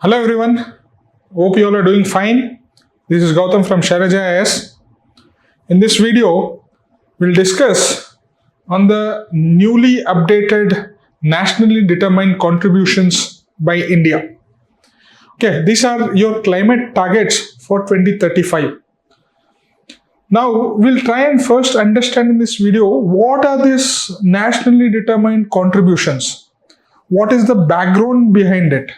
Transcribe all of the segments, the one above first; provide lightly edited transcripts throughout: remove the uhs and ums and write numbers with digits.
Hello everyone, hope you all are doing fine. This is Gautam from Shailaja IS. In this video, we'll discuss on the newly updated nationally determined contributions by India. Okay, these are your climate targets for 2035. Now, we'll try and first understand in this video what are these nationally determined contributions? What is the background behind it?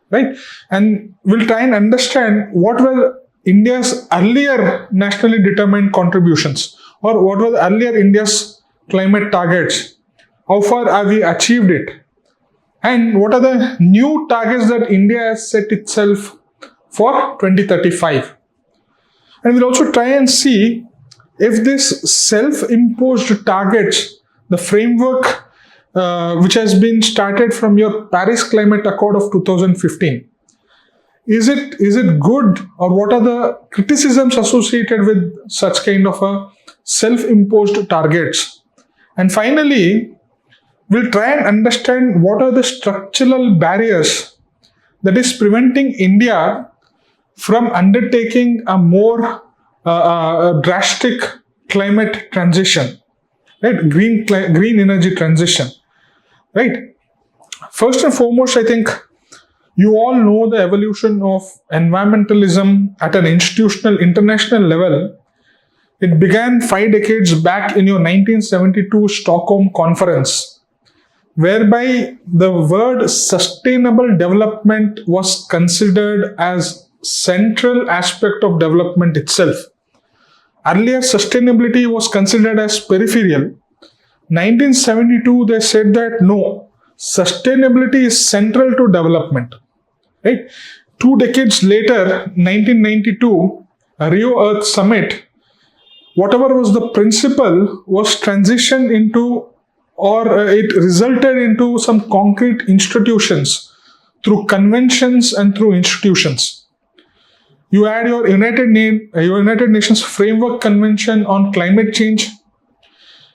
Right? And we'll try and understand what were India's earlier nationally determined contributions or what were earlier India's climate targets. How far have we achieved it? And what are the new targets that India has set itself for 2035? And we'll also try and see if this self-imposed targets, the framework which has been started from your Paris Climate Accord of 2015. Is it good, or what are the criticisms associated with such kind of a self-imposed targets? And finally, we'll try and understand what are the structural barriers that is preventing India from undertaking a more drastic climate transition, right? Green energy transition. Right. First and foremost, I think you all know the evolution of environmentalism at an institutional international level. It began 5 decades back in your 1972 Stockholm Conference, whereby the word sustainable development was considered as central aspect of development itself. Earlier, sustainability was considered as peripheral. 1972, they said that no, sustainability is central to development. Right? 2 decades later, 1992, Rio Earth Summit, whatever was the principle was transitioned into, or it resulted into some concrete institutions through conventions and through institutions. You had your United Nations Framework Convention on Climate Change.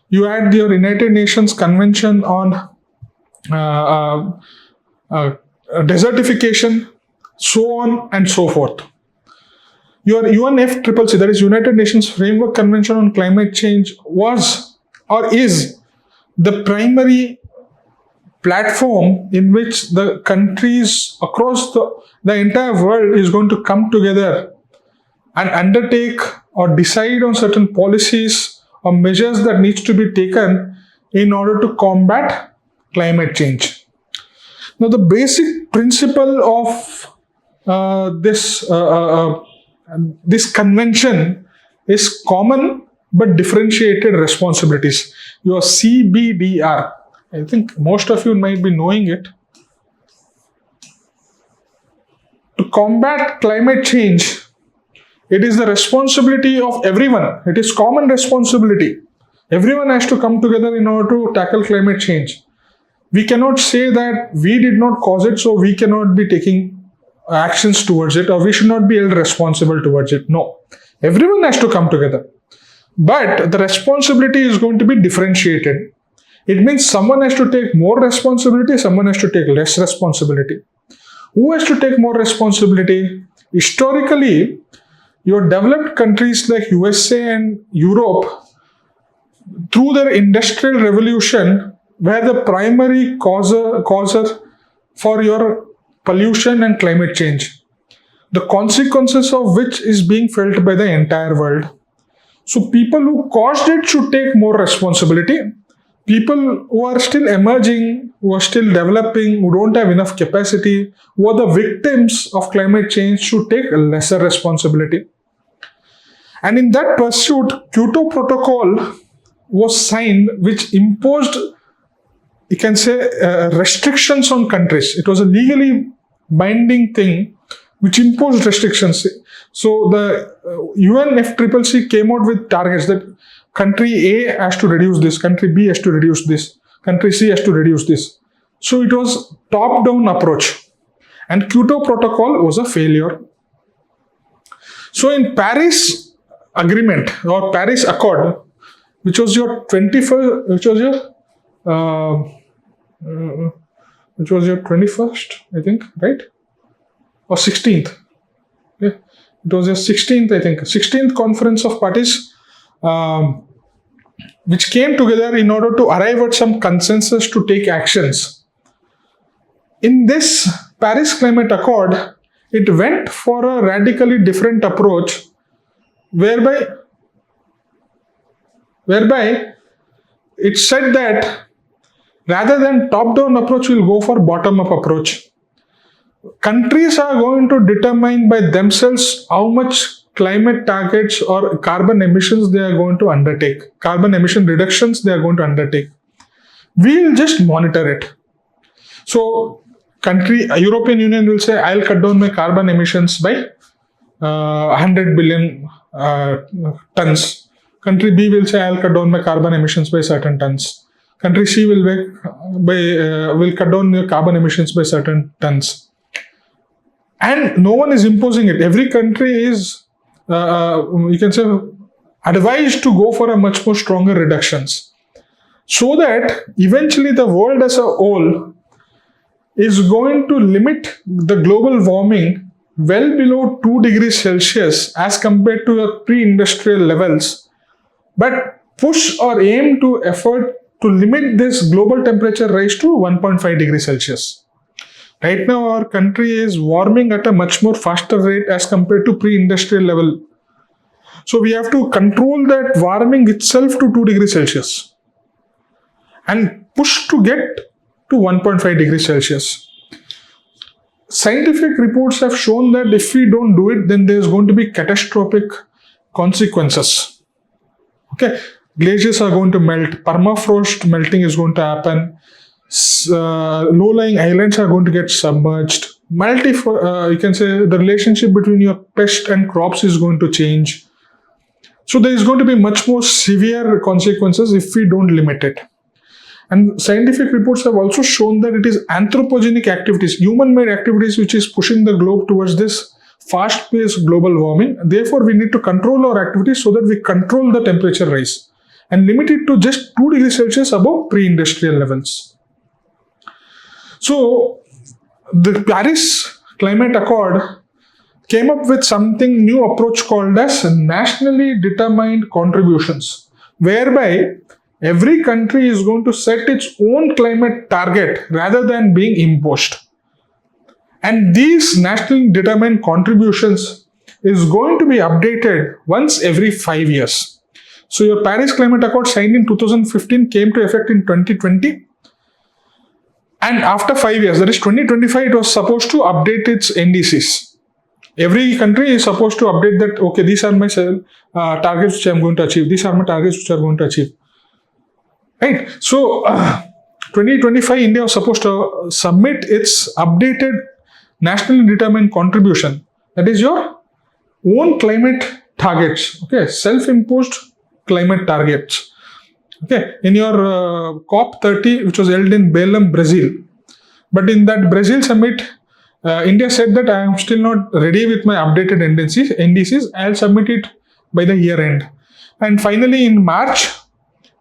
You had your United Nations Convention on desertification, so on and so forth. Your UNFCCC, that is United Nations Framework Convention on Climate Change, was or is the primary platform in which the countries across the entire world is going to come together and undertake or decide on certain policies or measures that needs to be taken in order to combat climate change. Now, the basic principle of this convention is common but differentiated responsibilities. Your CBDR. I think most of you might be knowing it. To combat climate change, it is the responsibility of everyone. It is common responsibility. Everyone has to come together in order to tackle climate change. We cannot say that we did not cause it, so we cannot be taking actions towards it, or we should not be held responsible towards it. No. Everyone has to come together. But the responsibility is going to be differentiated. It means someone has to take more responsibility, someone has to take less responsibility. Who has to take more responsibility? Historically, your developed countries like USA and Europe, through their industrial revolution, were the primary causer for your pollution and climate change, the consequences of which is being felt by the entire world. So people who caused it should take more responsibility. People who are still emerging, who are still developing, who don't have enough capacity, who are the victims of climate change should take a lesser responsibility. And in that pursuit, Kyoto Protocol was signed, which imposed, you can say, restrictions on countries. It was a legally binding thing which imposed restrictions. So the UNFCCC came out with targets that country A has to reduce this, country B has to reduce this, country C has to reduce this. So it was top-down approach. And Kyoto Protocol was a failure. So in Paris Agreement or Paris Accord, which was your 21st, which was your 21st, I think, right? or 16th. Okay? It was the 16th, I think, 16th Conference of Parties, which came together in order to arrive at some consensus to take actions. In this Paris Climate Accord, it went for a radically different approach, whereby it said that rather than top-down approach, we'll go for bottom-up approach. Countries are going to determine by themselves how much climate targets or carbon emissions they are going to undertake, carbon emission reductions they are going to undertake. We'll just monitor it. So, European Union will say, I'll cut down my carbon emissions by 100 billion tons. Country B will say, I'll cut down my carbon emissions by certain tons. Country C will cut down your carbon emissions by certain tons. And no one is imposing it. Every country is, you can say, advised to go for a much more stronger reductions. So that eventually the world as a whole is going to limit the global warming well below 2 degrees Celsius as compared to the pre-industrial levels, but push or aim to effort to limit this global temperature rise to 1.5 degrees Celsius. Right now, our country is warming at a much more faster rate as compared to pre-industrial level. So we have to control that warming itself to 2 degrees Celsius and push to get to 1.5 degrees Celsius. Scientific reports have shown that if we don't do it, then there's going to be catastrophic consequences. Okay, glaciers are going to melt, permafrost melting is going to happen, low-lying islands are going to get submerged. You can say the relationship between your pest and crops is going to change. So there is going to be much more severe consequences if we don't limit it. And scientific reports have also shown that it is anthropogenic activities, human-made activities, which is pushing the globe towards this fast-paced global warming. Therefore, we need to control our activities so that we control the temperature rise and limit it to just 2 degrees Celsius above pre-industrial levels. So, the Paris Climate Accord came up with something new approach called as nationally determined contributions, whereby every country is going to set its own climate target rather than being imposed. And these nationally determined contributions is going to be updated once every 5 years. So your Paris Climate Accord signed in 2015 came to effect in 2020. And after 5 years, that is 2025, it was supposed to update its NDCs. Every country is supposed to update that, okay, these are my targets which I am going to achieve. These are my targets which I am going to achieve. Right? So, 2025, India was supposed to submit its updated nationally determined contribution. That is your own climate targets. Okay, self-imposed climate targets. Okay, in your COP30, which was held in Belém, Brazil. But in that Brazil summit, India said that I am still not ready with my updated NDCs. I'll submit it by the year end. And finally, in March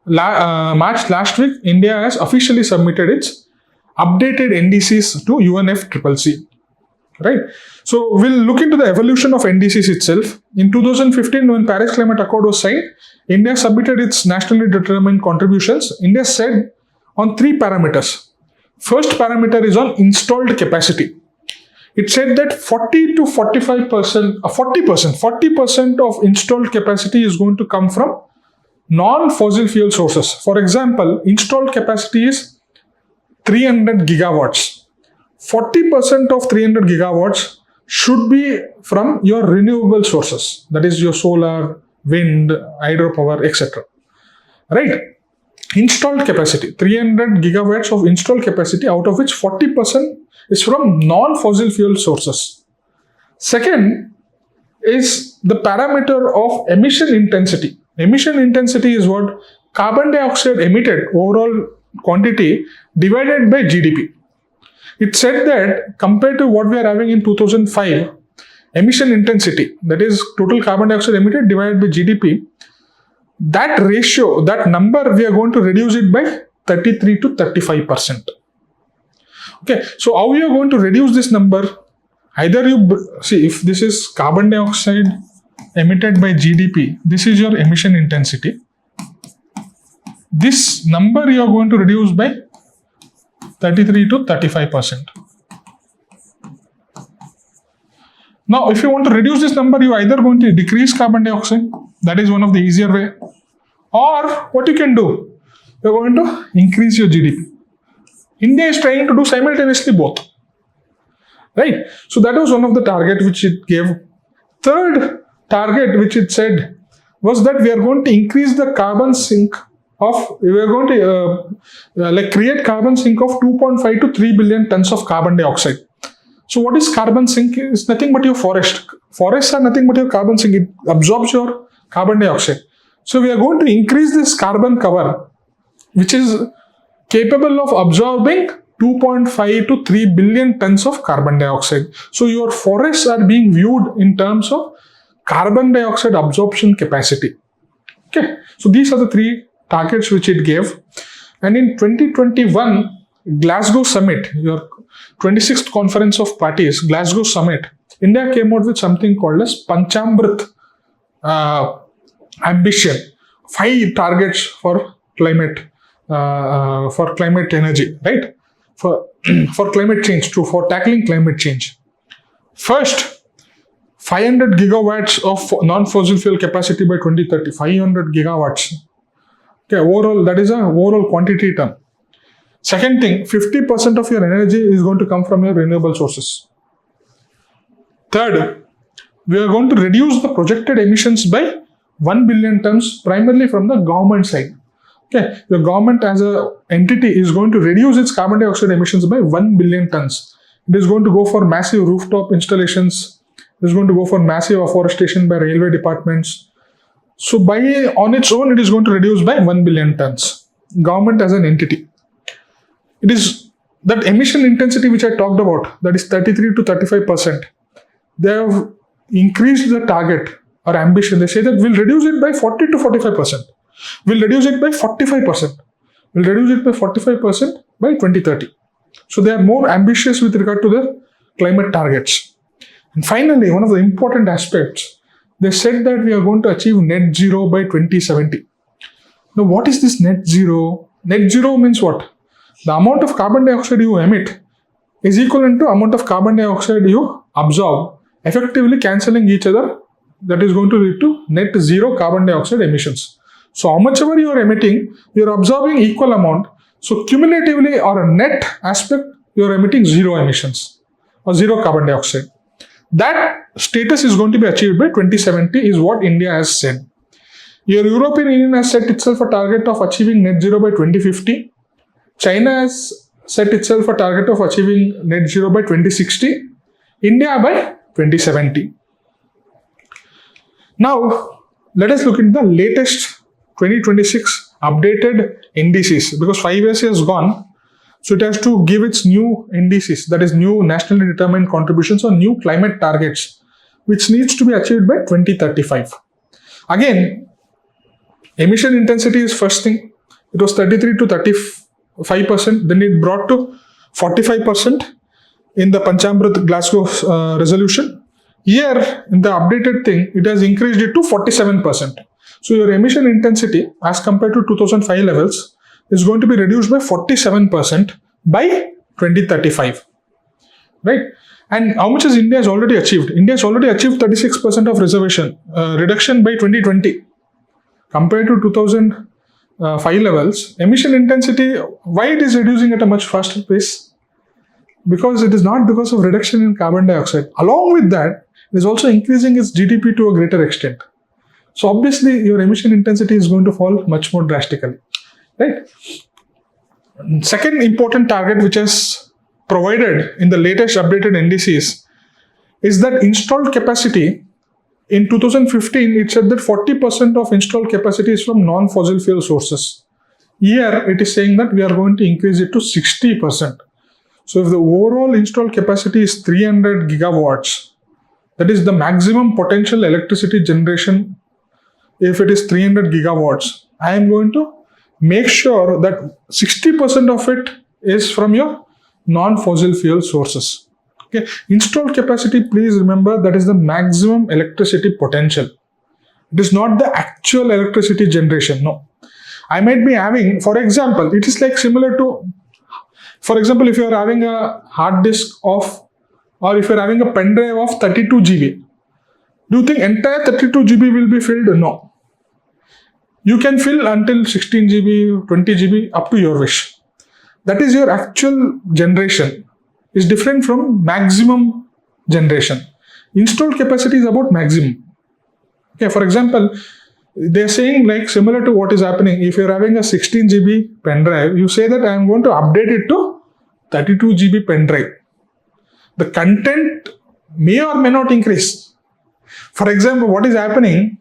last week, India has officially submitted its updated NDCs to UNFCCC. Right? So we'll look into the evolution of NDCs itself. In 2015, when Paris Climate Accord was signed, India submitted its nationally determined contributions. India said on 3 parameters. First parameter is on installed capacity. It said that 40% of installed capacity is going to come from non-fossil fuel sources. For example, installed capacity is 300 gigawatts. 40% of 300 gigawatts should be from your renewable sources. That is your solar, wind, hydropower, etc. Right? Installed capacity, 300 gigawatts of installed capacity, out of which 40% is from non-fossil fuel sources. Second is the parameter of emission intensity. Emission intensity is what? Carbon dioxide emitted, overall quantity, divided by GDP. It said that compared to what we are having in 2005, emission intensity, that is total carbon dioxide emitted divided by GDP, that ratio, that number, we are going to reduce it by 33 to 35%. Okay, so how we are going to reduce this number? Either see, if this is carbon dioxide emitted by GDP, this is your emission intensity. This number you are going to reduce by 33 to 35%. Now, if you want to reduce this number, you are either going to decrease carbon dioxide, that is one of the easier way, or what you can do, you are going to increase your GDP. India is trying to do simultaneously both, right? So that was one of the target which it gave. Third target which it said was that we are going to increase the carbon sink of, we are going to create carbon sink of 2.5 to 3 billion tons of carbon dioxide. So what is carbon sink? It's nothing but your forest. Forests are nothing but your carbon sink. It absorbs your carbon dioxide. So we are going to increase this carbon cover, which is capable of absorbing 2.5 to 3 billion tons of carbon dioxide. So your forests are being viewed in terms of carbon dioxide absorption capacity. Okay. So these are the three targets which it gave. And in 2021, Glasgow Summit, your 26th Conference of Parties, Glasgow Summit, India came out with something called as Panchamrit ambition, 5 targets for climate energy, right? For climate change, for tackling climate change. First, 500 gigawatts of non-fossil fuel capacity by 2030. 500 gigawatts. Okay, overall, that is a overall quantity term. Second thing, 50% of your energy is going to come from your renewable sources. Third, we are going to reduce the projected emissions by 1 billion tons, primarily from the government side. Okay, the government as an entity is going to reduce its carbon dioxide emissions by 1 billion tons. It is going to go for massive rooftop installations. It is going to go for massive afforestation by railway departments. So on its own, it is going to reduce by 1 billion tons. Government as an entity. It is that emission intensity which I talked about, that is 33 to 35%. They have increased the target or ambition. They say that we'll reduce it by 40 to 45%. We'll reduce it by 45%. We'll reduce it by 45% by 2030. So they are more ambitious with regard to their climate targets. And finally, one of the important aspects, they said that we are going to achieve net zero by 2070. Now, what is this net zero? Net zero means what? The amount of carbon dioxide you emit is equivalent to amount of carbon dioxide you absorb, effectively cancelling each other. That is going to lead to net zero carbon dioxide emissions. So how much ever you are emitting, you are absorbing equal amount. So cumulatively, or a net aspect, you are emitting zero emissions or zero carbon dioxide. That status is going to be achieved by 2070 is what India has said. Your European Union has set itself a target of achieving net zero by 2050. China has set itself a target of achieving net zero by 2060. India by 2070. Now, let us look at the latest 2026 updated NDCs, because 5 years has gone. So it has to give its new NDCs, that is new nationally determined contributions or new climate targets, which needs to be achieved by 2035. Again, emission intensity is first thing. It was 33 to 35%. Then it brought to 45% in the Panchamrit Glasgow resolution. Here, in the updated thing, it has increased it to 47%. So your emission intensity as compared to 2005 levels is going to be reduced by 47% by 2035, right? And how much has India has already achieved? India has already achieved 36% of reservation reduction by 2020 compared to 2005 levels. Emission intensity, why it is reducing at a much faster pace? Because it is not because of reduction in carbon dioxide. Along with that, it is also increasing its GDP to a greater extent. So obviously, your emission intensity is going to fall much more drastically, right? Second important target which is provided in the latest updated NDCs is that installed capacity. In 2015, it said that 40% of installed capacity is from non-fossil fuel sources. Here, it is saying that we are going to increase it to 60%. So if the overall installed capacity is 300 gigawatts, that is the maximum potential electricity generation. If it is 300 gigawatts, I am going to make sure that 60% of it is from your non-fossil fuel sources. Okay, installed capacity, please remember, that is the maximum electricity potential. It is not the actual electricity generation. No, I might be having, for example, it is like similar to, for example, if you are having a hard disk of, or if you are having a pen drive of 32 GB, do you think entire 32 GB will be filled? No. You can fill until 16 GB, 20 GB, up to your wish. That is your actual generation. Is different from maximum generation. Installed capacity is about maximum. Okay, for example, they're saying like similar to what is happening. If you're having a 16 GB pen drive, you say that I'm going to update it to 32 GB pen drive. The content may or may not increase. For example, what is happening?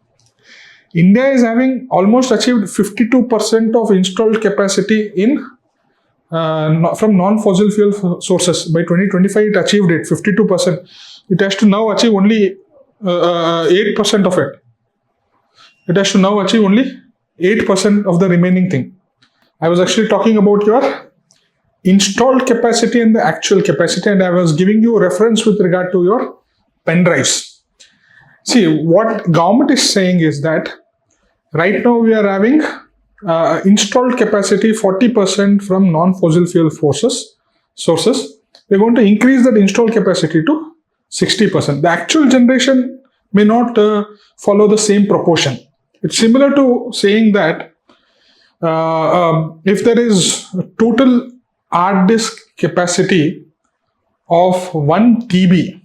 India is having almost achieved 52% of installed capacity in from non-fossil fuel sources. By 2025, it achieved it, 52%. It has to now achieve only 8% of it. It has to now achieve only 8% of the remaining thing. I was actually talking about your installed capacity and the actual capacity, and I was giving you a reference with regard to your pen drives. See, what government is saying is that right now we are having installed capacity 40% from non-fossil fuel sources. We're going to increase that installed capacity to 60%. The actual generation may not follow the same proportion. It's similar to saying that if there is a total hard disk capacity of 1 TB,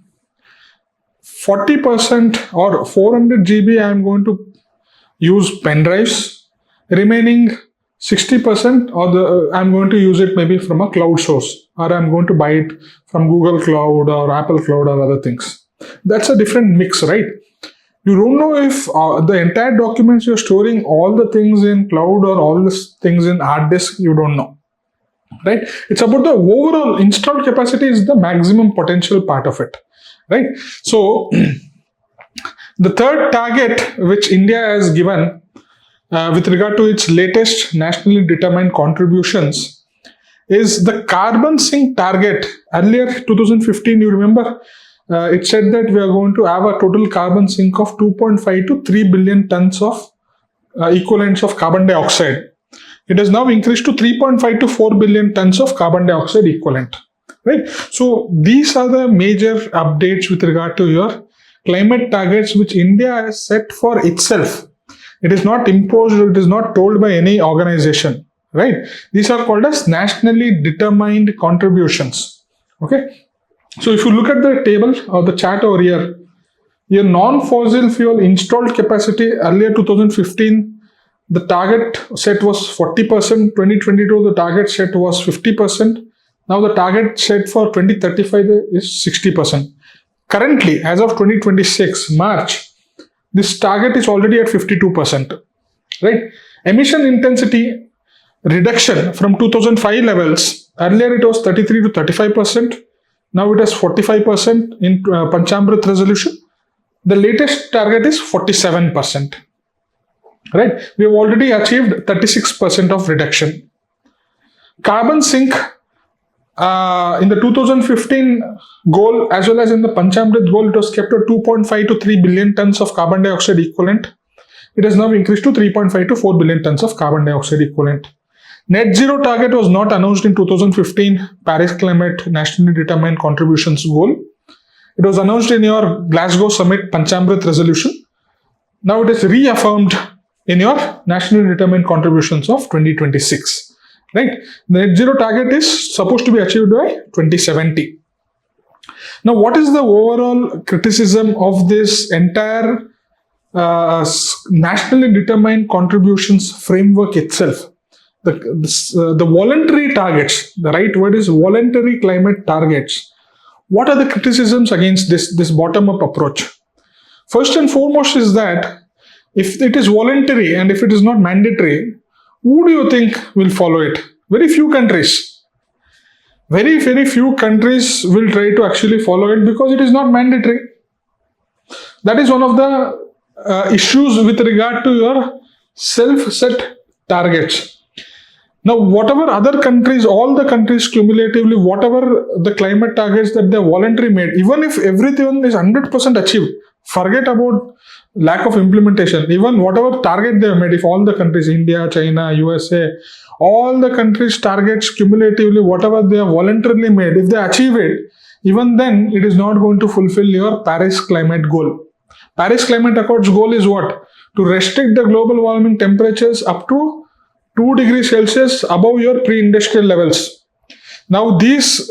40% or 400 GB I am going to use pen drives. Remaining 60% or I'm going to use it maybe from a cloud source, or I'm going to buy it from Google Cloud or Apple Cloud or other things. That's a different mix, right? You don't know if the entire documents you're storing all the things in cloud or all the things in hard disk, you don't know, right? It's about the overall installed capacity is the maximum potential part of it, right? So the third target which India has given with regard to its latest nationally determined contributions is the carbon sink target. Earlier, 2015, you remember, it said that we are going to have a total carbon sink of 2.5 to 3 billion tons of equivalents of carbon dioxide. It has now increased to 3.5 to 4 billion tons of carbon dioxide equivalent, right? So these are the major updates with regard to your climate targets which India has set for itself. It is not imposed, it is not told by any organization, right? These are called as nationally determined contributions. Okay. So if you look at the table or the chart over here, your non-fossil fuel installed capacity earlier 2015, the target set was 40%. 2022, the target set was 50%. Now the target set for 2035 is 60%. Currently, as of 2026, March, this target is already at 52%, right? Emission intensity reduction from 2005 levels, earlier it was 33 to 35%, now it is 45% in Panchamrit resolution. The latest target is 47%, right? We have already achieved 36% of reduction. Carbon sink in the 2015 goal as well as in the Panchamrit goal, it was kept at 2.5 to 3 billion tons of carbon dioxide equivalent. It has now increased to 3.5 to 4 billion tons of carbon dioxide equivalent. Net zero target was not announced in 2015 Paris Climate Nationally Determined Contributions goal. It was announced in your Glasgow Summit Panchamrit resolution. Now it is reaffirmed in your Nationally Determined Contributions of 2026. Right? The net zero target is supposed to be achieved by 2070. Now, what is the overall criticism of this entire nationally determined contributions framework itself? The voluntary targets, the right word is voluntary climate targets. What are the criticisms against this bottom-up approach? First and foremost is that if it is voluntary and if it is not mandatory, who do you think will follow it? Very few countries. Very, very few countries will try to actually follow it because it is not mandatory. That is one of the issues with regard to your self-set targets. Now, whatever other countries, all the countries cumulatively, whatever the climate targets that they voluntarily made, even if everything is 100% achieved, forget about lack of implementation. Even whatever target they have made, if all the countries, India, China, USA, all the countries' targets cumulatively, whatever they have voluntarily made, if they achieve it, even then it is not going to fulfill your Paris climate goal. Paris Climate Accord's goal is what? To restrict the global warming temperatures up to 2 degrees Celsius above your pre-industrial levels. Now, these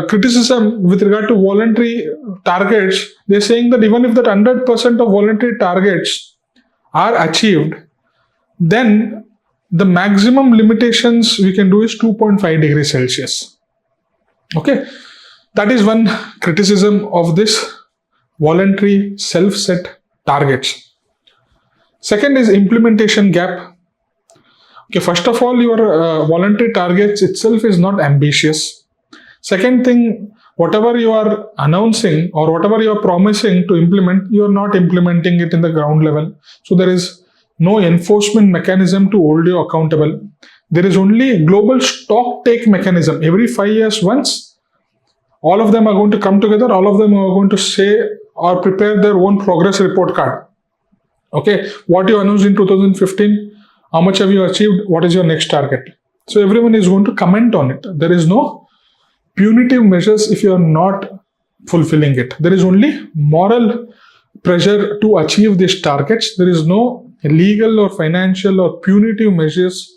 criticism with regard to voluntary targets, they're saying that even if that 100% of voluntary targets are achieved, then the maximum limitations we can do is 2.5 degrees Celsius. Okay, that is one criticism of this voluntary self-set targets. Second is implementation gap. Okay, first of all, your voluntary targets itself is not ambitious. Second thing, whatever you are announcing or whatever you are promising to implement, you are not implementing it in the ground level. So there is no enforcement mechanism to hold you accountable. There is only a global stock take mechanism. Every 5 years once, all of them are going to come together. All of them are going to say or prepare their own progress report card. Okay, what you announced in 2015, how much have you achieved? What is your next target? So everyone is going to comment on it. There is no punitive measures if you are not fulfilling it. There is only moral pressure to achieve these targets. There is no legal or financial or punitive measures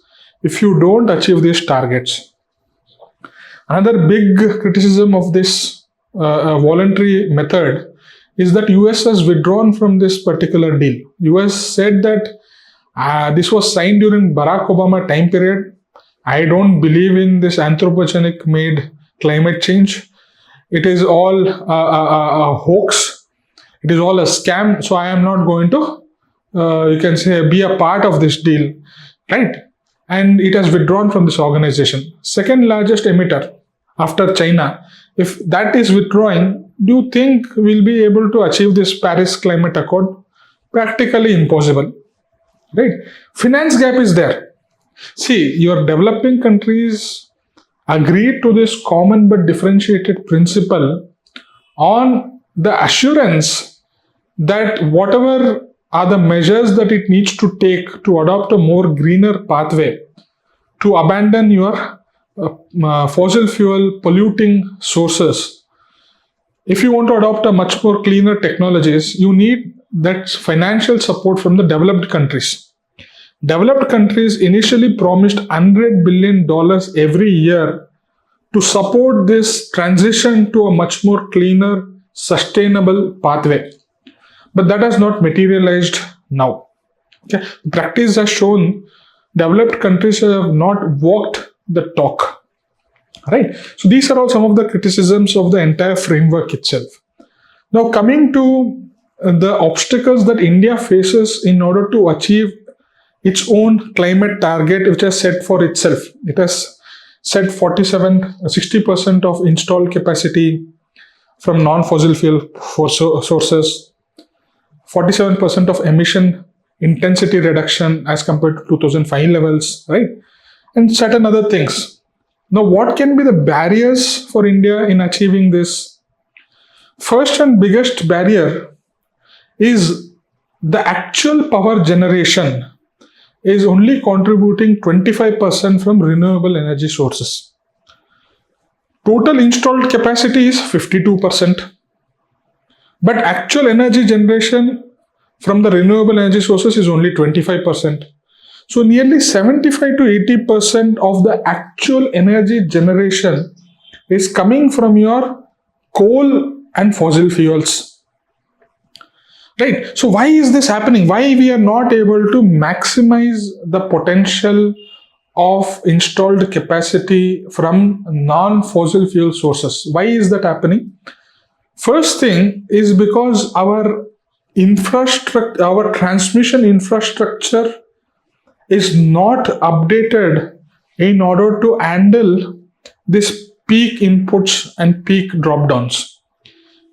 if you don't achieve these targets. Another big criticism of this voluntary method is that US has withdrawn from this particular deal. US said that this was signed during Barack Obama time period. I don't believe in this anthropogenic made climate change. It is all a hoax. It is all a scam. So I am not going to, you can say, be a part of this deal, right? And it has withdrawn from this organization. Second largest emitter after China. If that is withdrawing, do you think we'll be able to achieve this Paris Climate Accord? Practically impossible. Right? Finance gap is there. See, your developing countries agreed to this common but differentiated principle on the assurance that whatever are the measures that it needs to take to adopt a more greener pathway, to abandon your fossil fuel polluting sources. If you want to adopt a much more cleaner technologies, you need that financial support from the developed countries. Developed countries initially promised $100 billion every year to support this transition to a much more cleaner, sustainable pathway. But that has not materialized now. Okay. Practice has shown developed countries have not walked the talk. Right? So these are all some of the criticisms of the entire framework itself. Now coming to the obstacles that India faces in order to achieve its own climate target, which has set for itself. It has set 60% of installed capacity from non-fossil fuel sources, 47% of emission intensity reduction as compared to 2005 levels, right? And certain other things. Now, what can be the barriers for India in achieving this? First and biggest barrier is the actual power generation is only contributing 25% from renewable energy sources. Total installed capacity is 52%. But actual energy generation from the renewable energy sources is only 25%. So nearly 75 to 80% of the actual energy generation is coming from your coal and fossil fuels. Right? So why is this happening? Why we are not able to maximize the potential of installed capacity from non-fossil fuel sources? Why is that happening? First thing is because our infrastructure, our transmission infrastructure is not updated in order to handle this peak inputs and peak drop downs.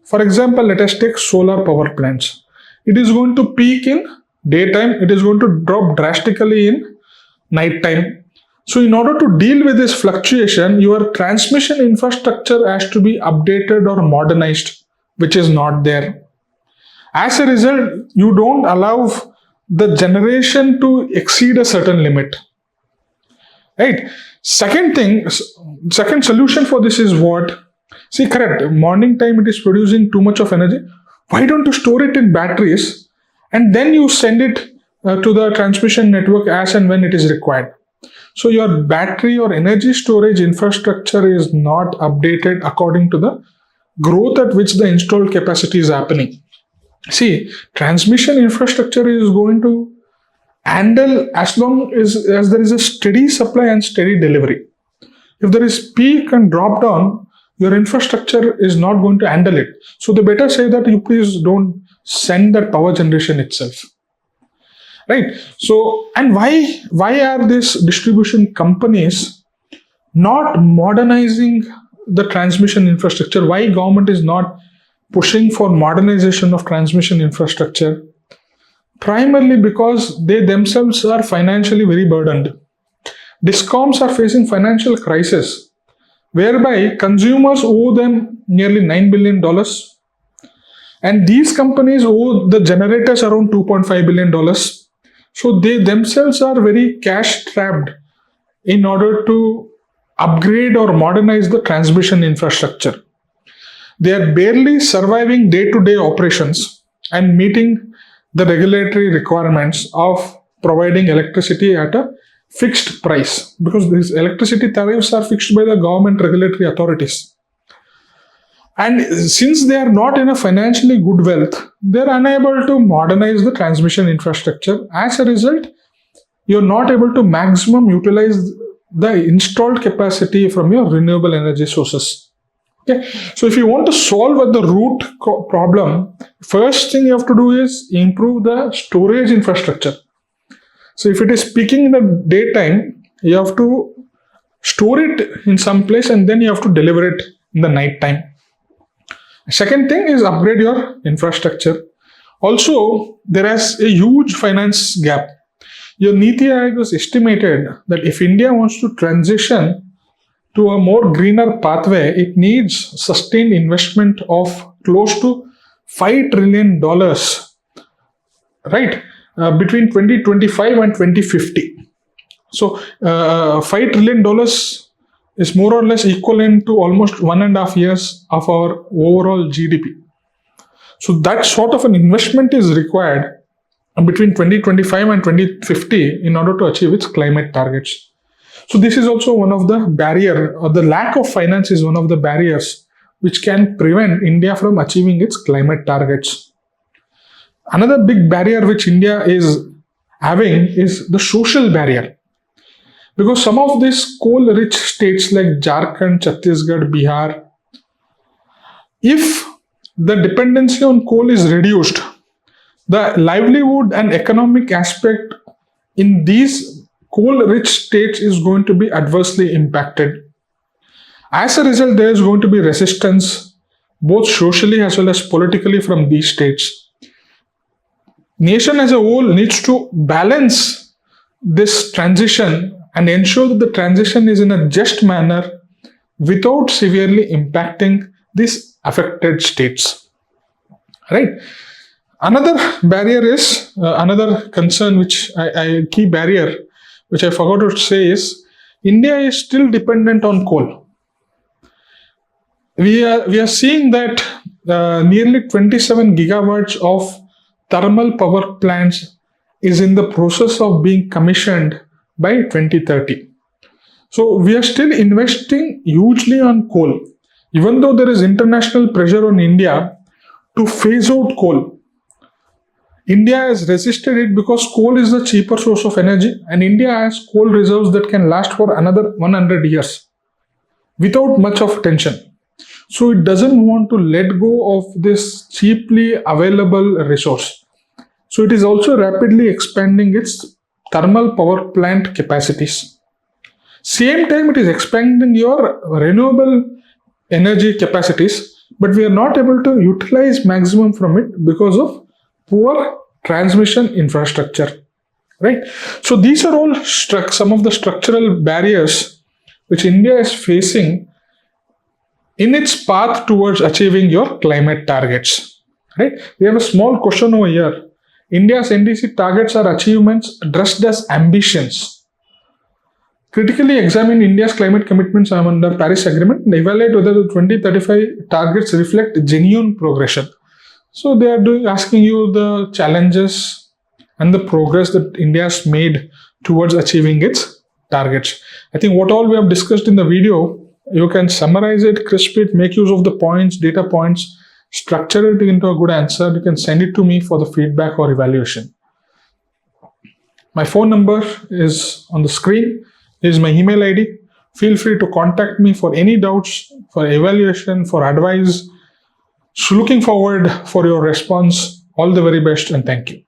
For example, let us take solar power plants. It is going to peak in daytime, it is going to drop drastically in nighttime. So in order to deal with this fluctuation, your transmission infrastructure has to be updated or modernized, which is not there. As a result, you don't allow the generation to exceed a certain limit. Right? Second solution for this is what? See, correct. Morning time it is producing too much of energy. Why don't you store it in batteries and then you send it to the transmission network as and when it is required? So your battery or energy storage infrastructure is not updated according to the growth at which the installed capacity is happening. See, transmission infrastructure is going to handle as long as there is a steady supply and steady delivery. If there is peak and drop down, your infrastructure is not going to handle it. So they better say that you please don't send that power generation itself. Right? So, and why are these distribution companies not modernizing the transmission infrastructure? Why government is not pushing for modernization of transmission infrastructure? Primarily because they themselves are financially very burdened. Discoms are facing financial crisis, whereby consumers owe them nearly $9 billion. And these companies owe the generators around $2.5 billion. So they themselves are very cash strapped in order to upgrade or modernize the transmission infrastructure. They are barely surviving day-to-day operations and meeting the regulatory requirements of providing electricity at a fixed price, because these electricity tariffs are fixed by the government regulatory authorities. And since they are not in a financially good wealth, they are unable to modernize the transmission infrastructure. As a result, you're not able to maximum utilize the installed capacity from your renewable energy sources. Okay. So if you want to solve the root problem, first thing you have to do is improve the storage infrastructure. So if it is peaking in the daytime, you have to store it in some place and then you have to deliver it in the night time. Second thing is upgrade your infrastructure. Also, there is a huge finance gap. Your NITI Aayog has estimated that if India wants to transition to a more greener pathway, it needs sustained investment of close to $5 trillion, right, between 2025 and 2050. So, $5 trillion is more or less equivalent to almost 1.5 years of our overall GDP. So that sort of an investment is required between 2025 and 2050 in order to achieve its climate targets. So this is also one of the barrier, or the lack of finance is one of the barriers which can prevent India from achieving its climate targets. Another big barrier which India is having is the social barrier. Because some of these coal-rich states like Jharkhand, Chhattisgarh, Bihar, if the dependency on coal is reduced, the livelihood and economic aspect in these coal-rich states is going to be adversely impacted. As a result, there is going to be resistance, both socially as well as politically, from these states. Nation as a whole needs to balance this transition and ensure that the transition is in a just manner without severely impacting these affected states. Right? Another barrier is, another concern key barrier which I forgot to say is, India is still dependent on coal. We are seeing that nearly 27 gigawatts of thermal power plants is in the process of being commissioned by 2030. So we are still investing hugely on coal, even though there is international pressure on India to phase out coal. India has resisted it because coal is the cheaper source of energy, and India has coal reserves that can last for another 100 years without much of tension. So it doesn't want to let go of this cheaply available resource. So it is also rapidly expanding its thermal power plant capacities. Same time, it is expanding your renewable energy capacities, but we are not able to utilize maximum from it because of poor transmission infrastructure. right? So these are all some of the structural barriers which India is facing in its path towards achieving your climate targets, right? We have a small question over here. India's NDC targets are achievements dressed as ambitions. Critically examine India's climate commitments under Paris Agreement and evaluate whether the 2035 targets reflect genuine progression. So they are asking you the challenges and the progress that India has made towards achieving its targets. I think what all we have discussed in the video, you can summarize it, crisp it, make use of the points, data points, structure it into a good answer. You can send it to me for the feedback or evaluation. My phone number is on the screen. This is my email ID. Feel free to contact me for any doubts, for evaluation, for advice. So looking forward for your response. All the very best and thank you.